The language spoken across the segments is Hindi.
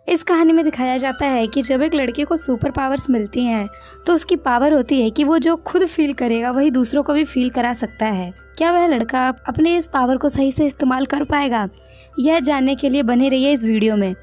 इस कहानी में दिखाया जाता है कि जब एक लड़के को सुपर पावर्स मिलती हैं तो उसकी पावर होती है कि वो जो खुद फील करेगा वही दूसरों को भी फील करा सकता है। क्या वह लड़का अपने इस पावर को सही से इस्तेमाल कर पाएगा, यह जानने के लिए बने रहिए इस वीडियो में।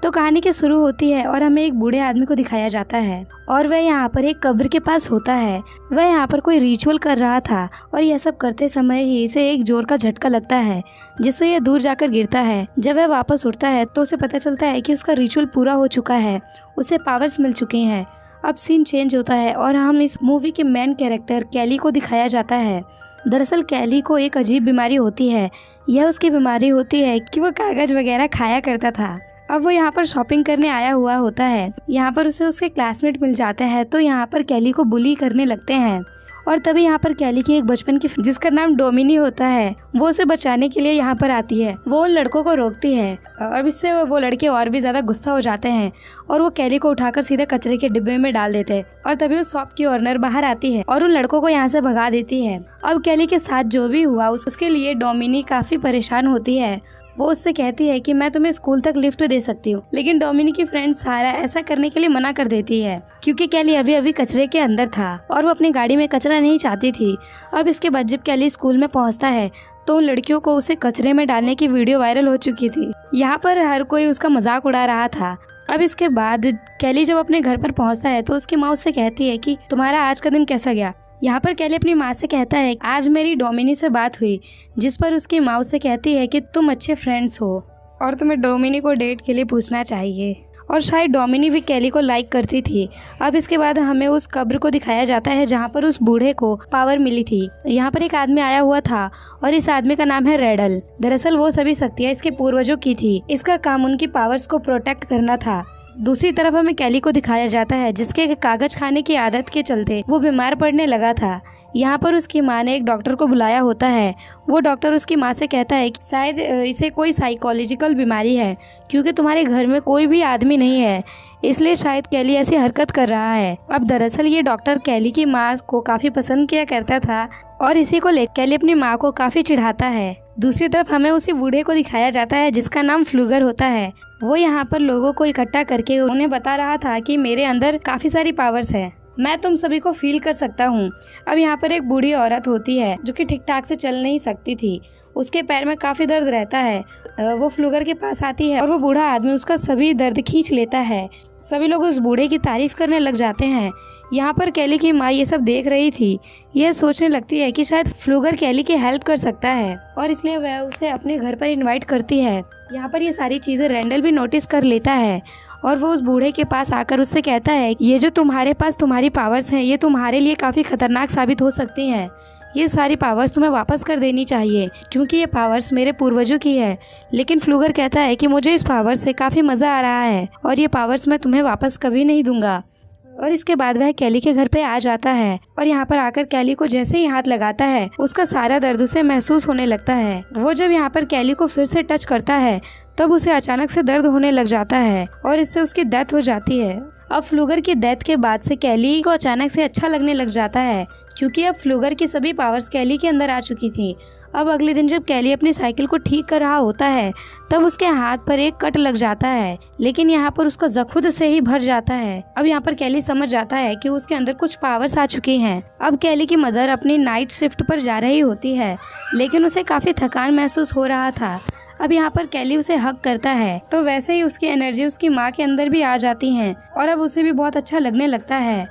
तो कहानी की शुरू होती है और हमें एक बूढ़े आदमी को दिखाया जाता है और वह यहाँ पर एक कब्र के पास होता है। वह यहाँ पर कोई रिचुअल कर रहा था और यह सब करते समय ही इसे एक जोर का झटका लगता है जिससे यह दूर जाकर गिरता है। जब वह वापस उठता है तो उसे पता चलता है कि उसका रिचुअल पूरा हो चुका है, उसे पावर्स मिल चुकी हैं। अब सीन चेंज होता है और हम इस मूवी के मेन कैरेक्टर कैली को दिखाया जाता है। दरअसल कैली को एक अजीब बीमारी होती है। यह उसकी बीमारी होती है कि वो कागज वगैरह खाया करता था। अब वो यहाँ पर शॉपिंग करने आया हुआ होता है। यहाँ पर उसे उसके क्लासमेट मिल जाते हैं तो यहाँ पर कैली को बुली करने लगते हैं और तभी यहाँ पर कैली की एक बचपन की जिसका नाम डोमिनी होता है वो उसे बचाने के लिए यहाँ पर आती है। वो उन लड़कों को रोकती है। अब इससे वो लड़के और भी ज्यादा गुस्सा हो जाते हैं और वो कैली को उठाकर सीधे कचरे के डिब्बे में डाल देते हैं और तभी उस शॉप की ओनर बाहर आती है और उन लड़कों को यहाँ से भगा देती है। अब कैली के साथ जो भी हुआ उसके लिए डोमिनी काफी परेशान होती है। वो उससे कहती है कि मैं तुम्हें स्कूल तक लिफ्ट दे सकती हूँ, लेकिन डोमिनी की फ्रेंड सारा ऐसा करने के लिए मना कर देती है क्योंकि कैली अभी अभी कचरे के अंदर था और वो अपनी गाड़ी में कचरा नहीं चाहती थी। अब इसके बाद जब कैली स्कूल में पहुँचता है तो उन लड़कियों को उसे कचरे में डालने की वीडियो वायरल हो चुकी थी। यहाँ पर हर कोई उसका मजाक उड़ा रहा था। अब इसके बाद कैली जब अपने घर पर पहुँचता है तो उसकी माँ उससे कहती है कि तुम्हारा आज का दिन कैसा गया। यहाँ पर कैली अपनी माँ से कहता है आज मेरी डोमिनी से बात हुई, जिस पर उसकी माँ उससे कहती है कि तुम अच्छे फ्रेंड्स हो और तुम्हें डोमिनी को डेट के लिए पूछना चाहिए। और शायद डोमिनी भी कैली को लाइक करती थी। अब इसके बाद हमें उस कब्र को दिखाया जाता है जहाँ पर उस बूढ़े को पावर मिली थी। यहाँ पर एक आदमी आया हुआ था और इस आदमी का नाम है रेडल। दरअसल वो सभी शक्तियाँ इसके पूर्वजों की थी। इसका काम उनकी पावर्स को प्रोटेक्ट करना था। दूसरी तरफ हमें कैली को दिखाया जाता है जिसके कागज खाने की आदत के चलते वो बीमार पड़ने लगा था। यहाँ पर उसकी माँ ने एक डॉक्टर को बुलाया होता है। वो डॉक्टर उसकी माँ से कहता है कि शायद इसे कोई साइकोलॉजिकल बीमारी है क्योंकि तुम्हारे घर में कोई भी आदमी नहीं है, इसलिए शायद कैली ऐसी हरकत कर रहा है। अब दरअसल ये डॉक्टर कैली की माँ को काफी पसंद किया करता था और इसी को लेकर कैली अपनी माँ को काफी चिढ़ाता है। दूसरी तरफ हमें उसी बूढ़े को दिखाया जाता है जिसका नाम फ्लूगर होता है। वो यहाँ पर लोगों को इकट्ठा करके उन्हें बता रहा था कि मेरे अंदर काफी सारी पावर्स है, मैं तुम सभी को फील कर सकता हूँ। अब यहाँ पर एक बूढ़ी औरत होती है जो कि ठीक ठाक से चल नहीं सकती थी, उसके पैर में काफी दर्द रहता है। वो फ्लूगर के पास आती है और वो बूढ़ा आदमी उसका सभी दर्द खींच लेता है। सभी लोग उस बूढ़े की तारीफ करने लग जाते हैं। यहाँ पर कैली की माँ ये सब देख रही थी। यह सोचने लगती है कि शायद फ्लूगर कैली की हेल्प कर सकता है और इसलिए वह उसे अपने घर पर इनवाइट करती है। यहाँ पर ये सारी चीजें रेंडल भी नोटिस कर लेता है और वो उस बूढ़े के पास आकर उससे कहता है ये जो तुम्हारे पास तुम्हारी पावर्स हैं ये तुम्हारे लिए काफी खतरनाक साबित हो सकती हैं। ये सारी पावर्स तुम्हें वापस कर देनी चाहिए क्योंकि ये पावर्स मेरे पूर्वजों की है। लेकिन फ्लूगर कहता है कि मुझे इस पावर्स से काफ़ी मज़ा आ रहा है और ये पावर्स मैं तुम्हें वापस कभी नहीं दूंगा। और इसके बाद वह कैली के घर पे आ जाता है और यहाँ पर आकर कैली को जैसे ही हाथ लगाता है उसका सारा दर्द उसे महसूस होने लगता है। वो जब यहाँ पर कैली को फिर से टच करता है तब उसे अचानक से दर्द होने लग जाता है और इससे उसकी डेथ हो जाती है। अब फ्लूगर की डेथ के बाद से कैली को अचानक से अच्छा लगने लग जाता है क्योंकि अब फ्लूगर की सभी पावर्स कैली के अंदर आ चुकी थी। अब अगले दिन जब कैली अपनी साइकिल को ठीक कर रहा होता है तब उसके हाथ पर एक कट लग जाता है, लेकिन यहाँ पर उसका जख्म खुद से ही भर जाता है। अब यहाँ पर कैली समझ जाता है कि उसके अंदर कुछ पावर्स आ चुकी हैं। अब कैली की मदर अपनी नाइट शिफ्ट पर जा रही होती है लेकिन उसे काफी थकान महसूस हो रहा था। अब यहाँ पर कैली उसे हग करता है तो वैसे ही उसकी एनर्जी उसकी माँ के अंदर भी आ जाती है और अब उसे भी बहुत अच्छा लगने लगता है।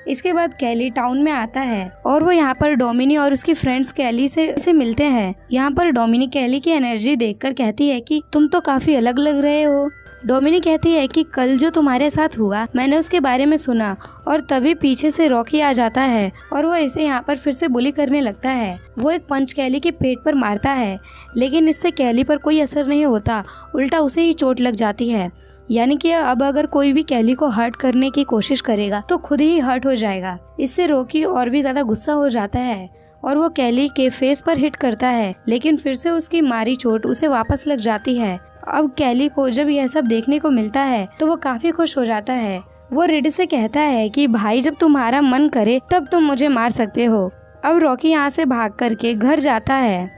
इसके बाद कैली टाउन में आता है और वो यहाँ पर डोमिनी और उसकी फ्रेंड्स कैली से मिलते हैं। यहाँ पर डोमिनी कैली की एनर्जी देखकर कहती है कि तुम तो काफी अलग लग रहे हो। डोमिनी कहती है कि कल जो तुम्हारे साथ हुआ मैंने उसके बारे में सुना और तभी पीछे से रॉकी आ जाता है और वो इसे यहाँ पर फिर से बुली करने लगता है। वो एक पंच कैली के पेट पर मारता है लेकिन इससे कैली पर कोई असर नहीं होता, उल्टा उसे ही चोट लग जाती है। यानी कि अब अगर कोई भी कैली को हर्ट करने की कोशिश करेगा तो खुद ही हर्ट हो जाएगा। इससे रॉकी और भी ज्यादा गुस्सा हो जाता है और वो कैली के फेस पर हिट करता है लेकिन फिर से उसकी मारी चोट उसे वापस लग जाती है। अब कैली को जब यह सब देखने को मिलता है तो वो काफी खुश हो जाता है। वो रेड से कहता है कि भाई जब तुम्हारा मन करे तब तुम मुझे मार सकते हो। अब रॉकी यहाँ से भाग करके घर जाता है।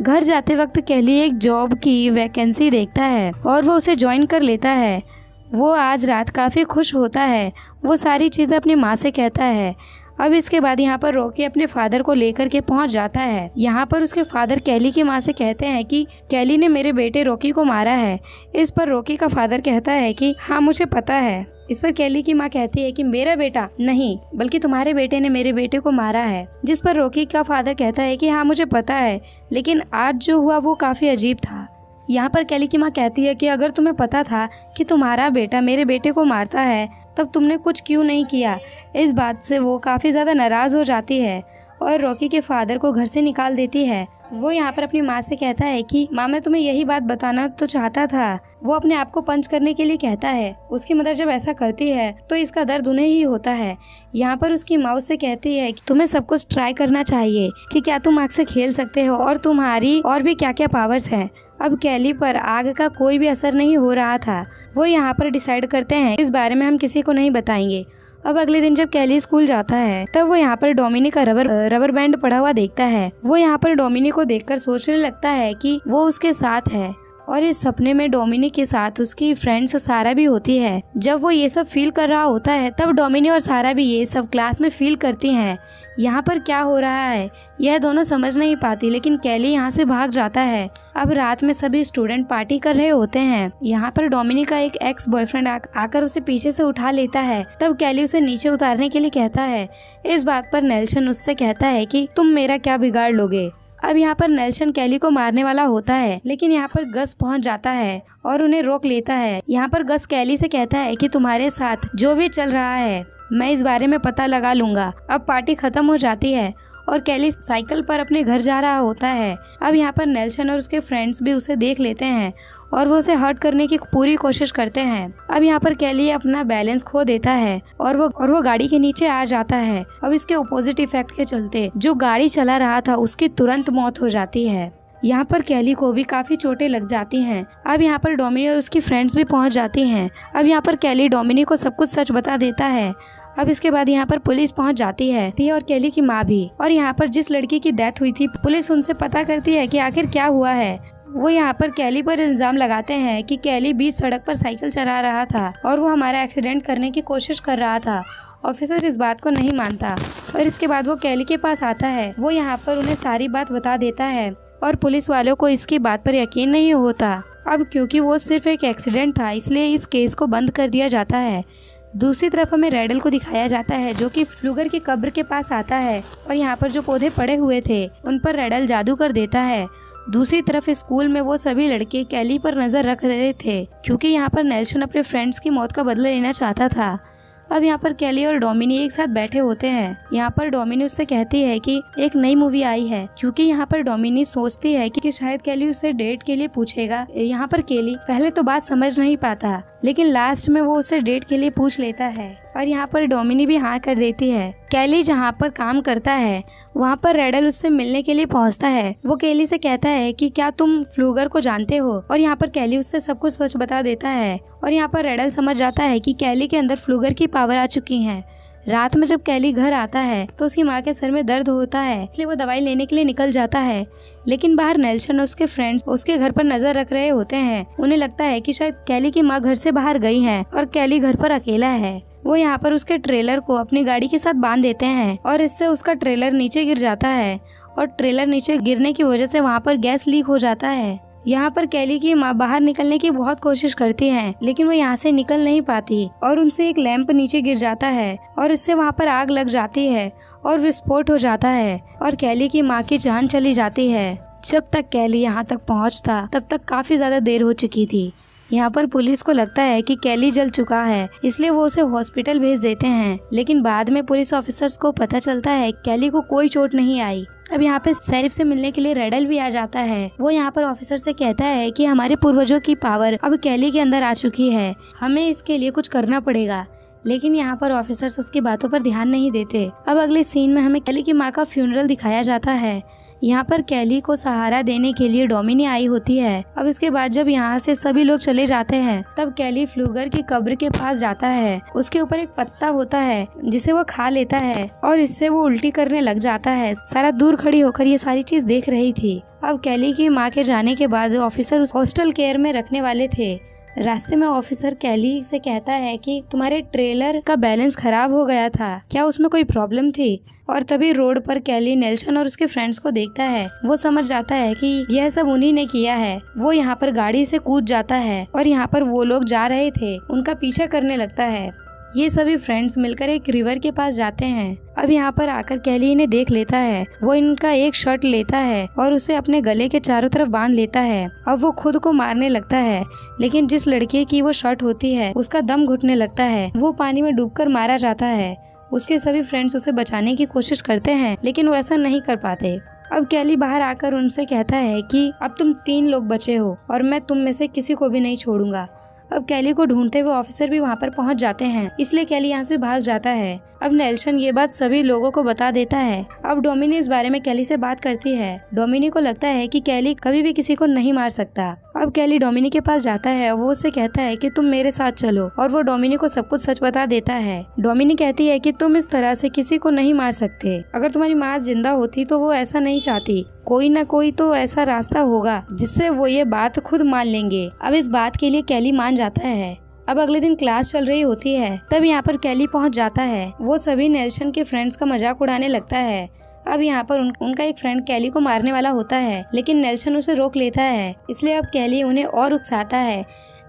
घर जाते वक्त कैली एक जॉब की वैकेंसी देखता है और वो उसे ज्वाइन कर लेता है। वो आज रात काफ़ी खुश होता है। वो सारी चीज़ें अपनी माँ से कहता है। अब इसके बाद यहाँ पर रॉकी अपने फादर को लेकर के पहुँच जाता है। यहाँ पर उसके फादर कैली की माँ से कहते हैं कि कैली ने मेरे बेटे रॉकी को मारा है। इस पर रॉकी का फादर कहता है कि हाँ मुझे पता है। इस पर कैली की माँ कहती है कि मेरा बेटा नहीं, बल्कि तुम्हारे बेटे ने मेरे बेटे को मारा है। जिस पर रॉकी का फादर कहता है कि हाँ मुझे पता है, लेकिन आज जो हुआ वो काफ़ी अजीब था। यहाँ पर कैली की माँ कहती है कि अगर तुम्हें पता था कि तुम्हारा बेटा मेरे बेटे को मारता है तब तुमने कुछ क्यों नहीं किया। इस बात से वो काफ़ी ज़्यादा नाराज़ हो जाती है और रॉकी के फादर को घर से निकाल देती है। वो यहाँ पर अपनी माँ से कहता है कि माँ मैं तुम्हें यही बात बताना तो चाहता था। वो अपने आप को पंच करने के लिए कहता है। उसकी मदर जब ऐसा करती है तो इसका दर्द उन्हें ही होता है। यहाँ पर उसकी माँ उससे कहती है कि तुम्हें सब कुछ ट्राई करना चाहिए कि क्या तुम आग से खेल सकते हो और तुम्हारी और भी क्या क्या पावर्स हैं। अब कैली पर आग का कोई भी असर नहीं हो रहा था। वो यहाँ पर डिसाइड करते हैं इस बारे में हम किसी को नहीं बताएंगे। अब अगले दिन जब कैली स्कूल जाता है तब वो यहाँ पर डोमिनी का रबर बैंड पड़ा हुआ देखता है। वो यहाँ पर डोमिनी को देखकर सोचने लगता है कि वो उसके साथ है और इस सपने में डोमिनी के साथ उसकी फ्रेंड्स सारा भी होती है। जब वो ये सब फील कर रहा होता है तब डोमिनी और सारा भी ये सब क्लास में फील करती हैं। यहाँ पर क्या हो रहा है यह दोनों समझ नहीं पाती, लेकिन कैली यहाँ से भाग जाता है। अब रात में सभी स्टूडेंट पार्टी कर रहे होते हैं। यहाँ पर डोमिनी का एक एक्स बॉयफ्रेंड आकर उसे पीछे से उठा लेता है। तब कैली उसे नीचे उतारने के लिए कहता है। इस बात पर नेल्सन उससे कहता है कि तुम मेरा क्या बिगाड़ लोगे। अब यहाँ पर नेल्सन कैली को मारने वाला होता है, लेकिन यहाँ पर गस पहुँच जाता है और उन्हें रोक लेता है। यहाँ पर गस कैली से कहता है कि तुम्हारे साथ जो भी चल रहा है मैं इस बारे में पता लगा लूंगा। अब पार्टी खत्म हो जाती है और कैली साइकिल पर अपने घर जा रहा होता है। अब यहाँ पर नेल्सन और उसके फ्रेंड्स भी उसे देख लेते हैं और वो उसे हर्ट करने की पूरी कोशिश करते हैं। अब यहाँ पर कैली अपना बैलेंस खो देता है और वो गाड़ी के नीचे आ जाता है। अब इसके ऑपोजिट इफेक्ट के चलते जो गाड़ी चला रहा था उसकी तुरंत मौत हो जाती है। यहाँ पर कैली को भी काफी चोटें लग जाती हैं। अब यहाँ पर डोमिनी और उसकी फ्रेंड्स भी पहुँच जाती हैं। अब यहाँ पर कैली डोमिनी को सब कुछ सच बता देता है। अब इसके बाद यहाँ पर पुलिस पहुँच जाती है और कैली की माँ भी। और यहाँ पर जिस लड़की की डेथ हुई थी पुलिस उनसे पता करती है कि आखिर क्या हुआ है। वो यहाँ पर कैली पर इल्जाम लगाते हैं कि कैली बीच सड़क पर साइकिल चला रहा था और वो हमारा एक्सीडेंट करने की कोशिश कर रहा था। ऑफिसर इस बात को नहीं मानता और इसके बाद वो कैली के पास आता है। वो यहाँ पर उन्हें सारी बात बता देता है और पुलिस वालों को इसकी बात पर यकीन नहीं होता। अब क्योंकि वो सिर्फ एक एक्सीडेंट था इसलिए इस केस को बंद कर दिया जाता है। दूसरी तरफ हमें रेडल को दिखाया जाता है जो कि फ्लूगर की कब्र के पास आता है और यहाँ पर जो पौधे पड़े हुए थे उन पर रेडल जादू कर देता है। दूसरी तरफ स्कूल में वो सभी लड़के कैली पर नजर रख रहे थे क्योंकि यहाँ पर नेल्सन अपने फ्रेंड्स की मौत का बदला लेना चाहता था। अब यहाँ पर कैली और डोमिनी एक साथ बैठे होते हैं। यहाँ पर डोमिनी उससे कहती है कि एक नई मूवी आई है, क्योंकि यहाँ पर डोमिनी सोचती है कि शायद कैली उसे डेट के लिए पूछेगा। यहाँ पर कैली पहले तो बात समझ नहीं पाता, लेकिन लास्ट में वो उसे डेट के लिए पूछ लेता है और यहाँ पर डोमिनी भी हाँ कर देती है। कैली जहाँ पर काम करता है वहाँ पर रेडल उससे मिलने के लिए पहुँचता है। वो कैली से कहता है कि क्या तुम फ्लूगर को जानते हो, और यहाँ पर कैली उससे सब कुछ सच बता देता है और यहाँ पर रेडल समझ जाता है कि कैली के अंदर फ्लूगर की पावर आ चुकी है। रात में जब कैली घर आता है तो उसकी माँ के सर में दर्द होता है, इसलिए वो दवाई लेने के लिए निकल जाता है। लेकिन बाहर नेल्सन और उसके फ्रेंड्स उसके घर पर नजर रख रहे होते हैं। उन्हें लगता है कि शायद कैली की माँ घर से बाहर गई है और कैली घर पर अकेला है। वो यहाँ पर उसके ट्रेलर को अपनी गाड़ी के साथ बांध देते हैं और इससे उसका ट्रेलर नीचे गिर जाता है और ट्रेलर नीचे गिरने की वजह से वहाँ पर गैस लीक हो जाता है। यहाँ पर कैली की माँ बाहर निकलने की बहुत कोशिश करती है, लेकिन वो यहाँ से निकल नहीं पाती और उनसे एक लैंप नीचे गिर जाता है और इससे वहाँ पर आग लग जाती है और विस्फोट हो जाता है और कैली की माँ की जान चली जाती है। जब तक कैली यहाँ तक पहुँचता तब तक काफी ज्यादा देर हो चुकी थी। यहाँ पर पुलिस को लगता है कि कैली जल चुका है, इसलिए वो उसे हॉस्पिटल भेज देते हैं। लेकिन बाद में पुलिस ऑफिसर्स को पता चलता है कैली को कोई चोट नहीं आई। अब यहाँ पे शेरिफ से मिलने के लिए रेडल भी आ जाता है। वो यहाँ पर ऑफिसर से कहता है कि हमारे पूर्वजों की पावर अब कैली के अंदर आ चुकी है, हमें इसके लिए कुछ करना पड़ेगा। लेकिन यहाँ पर ऑफिसर्स उसकी बातों पर ध्यान नहीं देते। अब अगले सीन में हमें कैली की माँ का फ्यूनरल दिखाया जाता है। यहाँ पर कैली को सहारा देने के लिए डोमिनी आई होती है। अब इसके बाद जब यहाँ से सभी लोग चले जाते हैं तब कैली फ्लूगर की कब्र के पास जाता है। उसके ऊपर एक पत्ता होता है जिसे वो खा लेता है और इससे वो उल्टी करने लग जाता है। सारा दूर खड़ी होकर ये सारी चीज देख रही थी। अब कैली की माँ के जाने के बाद ऑफिसर उस हॉस्टल केयर में रखने वाले थे। रास्ते में ऑफिसर कैली से कहता है कि तुम्हारे ट्रेलर का बैलेंस खराब हो गया था, क्या उसमें कोई प्रॉब्लम थी? और तभी रोड पर कैली नेल्सन और उसके फ्रेंड्स को देखता है। वो समझ जाता है कि यह सब उन्हीं ने किया है। वो यहाँ पर गाड़ी से कूद जाता है और यहाँ पर वो लोग जा रहे थे उनका पीछा करने लगता है। ये सभी फ्रेंड्स मिलकर एक रिवर के पास जाते हैं। अब यहाँ पर आकर कैली इन्हें देख लेता है। वो इनका एक शर्ट लेता है और उसे अपने गले के चारों तरफ बांध लेता है। अब वो खुद को मारने लगता है, लेकिन जिस लड़के की वो शर्ट होती है उसका दम घुटने लगता है। वो पानी में डूबकर मारा जाता है। उसके सभी फ्रेंड्स उसे बचाने की कोशिश करते हैं, लेकिन वो ऐसा नहीं कर पाते। अब कैली बाहर आकर उनसे कहता है कि अब तुम 3 लोग बचे हो और मैं तुम में से किसी को भी नहीं छोड़ूंगा। अब कैली को ढूंढते हुए ऑफिसर भी वहाँ पर पहुँच जाते हैं, इसलिए कैली यहाँ से भाग जाता है। अब नेल्सन ये बात सभी लोगों को बता देता है। अब डोमिनी इस बारे में कैली से बात करती है। डोमिनी को लगता है कि कैली कभी भी किसी को नहीं मार सकता। अब कैली डोमिनी के पास जाता है। वो उससे कहता है कि तुम मेरे साथ चलो, और वो डोमिनी को सब कुछ सच बता देता है। डोमिनी कहती है कि तुम इस तरह से किसी को नहीं मार सकते। अगर तुम्हारी माँ जिंदा होती तो वो ऐसा नहीं चाहती। कोई ना कोई तो ऐसा रास्ता होगा जिससे वो ये बात खुद मान लेंगे। अब इस बात के लिए कैली मान जाता है। अब अगले दिन क्लास चल रही होती है, तब यहाँ पर कैली पहुँच जाता है। वो सभी नेल्सन के फ्रेंड्स का मजाक उड़ाने लगता है। अब यहाँ पर उनका एक फ्रेंड कैली को मारने वाला होता है, लेकिन नेल्सन उसे रोक लेता है। इसलिए अब कैली उन्हें और उकसाता है।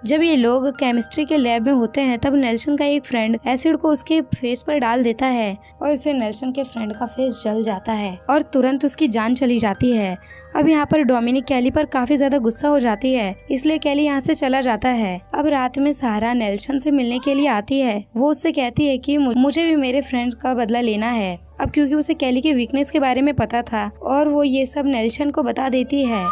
जब ये लोग केमिस्ट्री के लैब में होते हैं, तब नेल्सन का एक फ्रेंड एसिड को उसके फेस पर डाल देता है और इससे नेल्सन के फ्रेंड का फेस जल जाता है और तुरंत उसकी जान चली जाती है। अब यहाँ पर डोमिनी कैली पर काफी ज्यादा गुस्सा हो जाती है, इसलिए कैली यहाँ से चला जाता है। अब रात में सारा नेल्सन से मिलने के लिए आती है। वो उससे कहती है कि मुझे भी मेरे फ्रेंड का बदला लेना है। अब क्योंकि उसे कैली के वीकनेस के बारे में पता था और वो ये सब नेल्सन को बता देती है।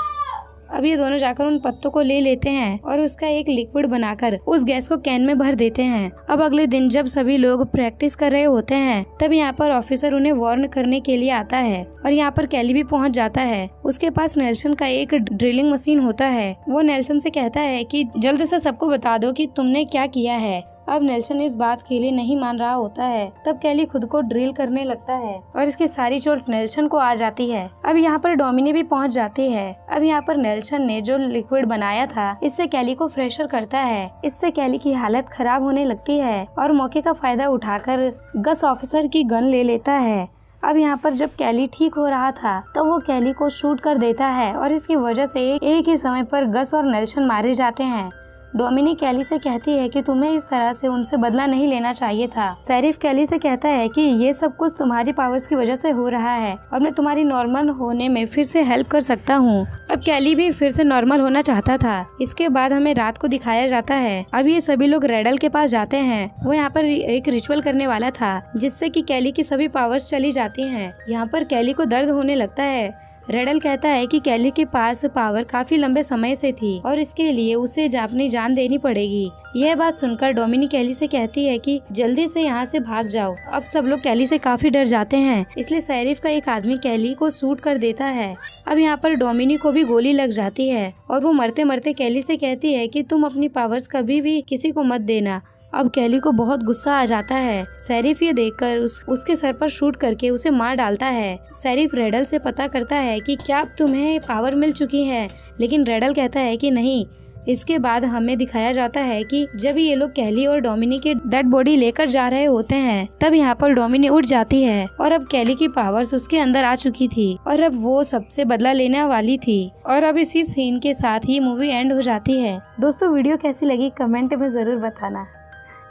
अब ये दोनों जाकर उन पत्तों को ले लेते हैं और उसका एक लिक्विड बनाकर उस गैस को कैन में भर देते हैं। अब अगले दिन जब सभी लोग प्रैक्टिस कर रहे होते हैं, तब यहाँ पर ऑफिसर उन्हें वार्न करने के लिए आता है और यहाँ पर कैली भी पहुँच जाता है। उसके पास नेल्सन का एक ड्रिलिंग मशीन होता है। वो नेल्सन से कहता है कि जल्द से सबको बता दो कि तुमने क्या किया है। अब नेल्सन इस बात के लिए नहीं मान रहा होता है। तब कैली खुद को ड्रिल करने लगता है और इसकी सारी चोट नेल्सन को आ जाती है। अब यहाँ पर डोमिनी भी पहुँच जाती है। अब यहाँ पर नेल्सन ने जो लिक्विड बनाया था, इससे कैली को फ्रेशर करता है। इससे कैली की हालत खराब होने लगती है और मौके का फायदा उठाकर गस ऑफिसर की गन ले लेता है। अब यहाँ पर जब कैली ठीक हो रहा था, तो वो कैली को शूट कर देता है और इसकी वजह से एक ही समय पर गस और नेल्सन मारे जाते हैं। डोमिनी कैली से कहती है कि तुम्हें इस तरह से उनसे बदला नहीं लेना चाहिए था। शेरिफ कैली से कहता है कि ये सब कुछ तुम्हारी पावर्स की वजह से हो रहा है और मैं तुम्हारी नॉर्मल होने में फिर से हेल्प कर सकता हूँ। अब कैली भी फिर से नॉर्मल होना चाहता था। इसके बाद हमें रात को दिखाया जाता है। अब ये सभी लोग रेडल के पास जाते हैं। वो यहाँ पर एक रिचुअल करने वाला था, जिससे कि कैली की सभी पावर्स चली जाती हैं। यहाँ पर कैली को दर्द होने लगता है। रेडल कहता है कि कैली के पास पावर काफी लंबे समय से थी और इसके लिए उसे अपनी जान देनी पड़ेगी। यह बात सुनकर डोमिनी कैली से कहती है कि जल्दी से यहाँ से भाग जाओ। अब सब लोग कैली से काफी डर जाते हैं, इसलिए शेरिफ का एक आदमी कैली को शूट कर देता है। अब यहाँ पर डोमिनी को भी गोली लग जाती है और वो मरते मरते कैली से कहती है कि तुम अपनी पावर्स कभी भी किसी को मत देना। अब कैली को बहुत गुस्सा आ जाता है। शेरिफ ये देखकर उसके सर पर शूट करके उसे मार डालता है। शेरिफ रेडल से पता करता है कि क्या तुम्हें पावर मिल चुकी है, लेकिन रेडल कहता है कि नहीं। इसके बाद हमें दिखाया जाता है कि जब ये लोग कैली और डोमिनी की डेड बॉडी लेकर जा रहे होते हैं, तब यहाँ पर डोमिनी उठ जाती है और अब कैली की पावर्स उसके अंदर आ चुकी थी और अब वो सबसे बदला लेने वाली थी। और अब इसी सीन के साथ ही मूवी एंड हो जाती है। दोस्तों, वीडियो कैसी लगी कमेंट में जरूर बताना।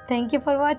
Thank you for watching.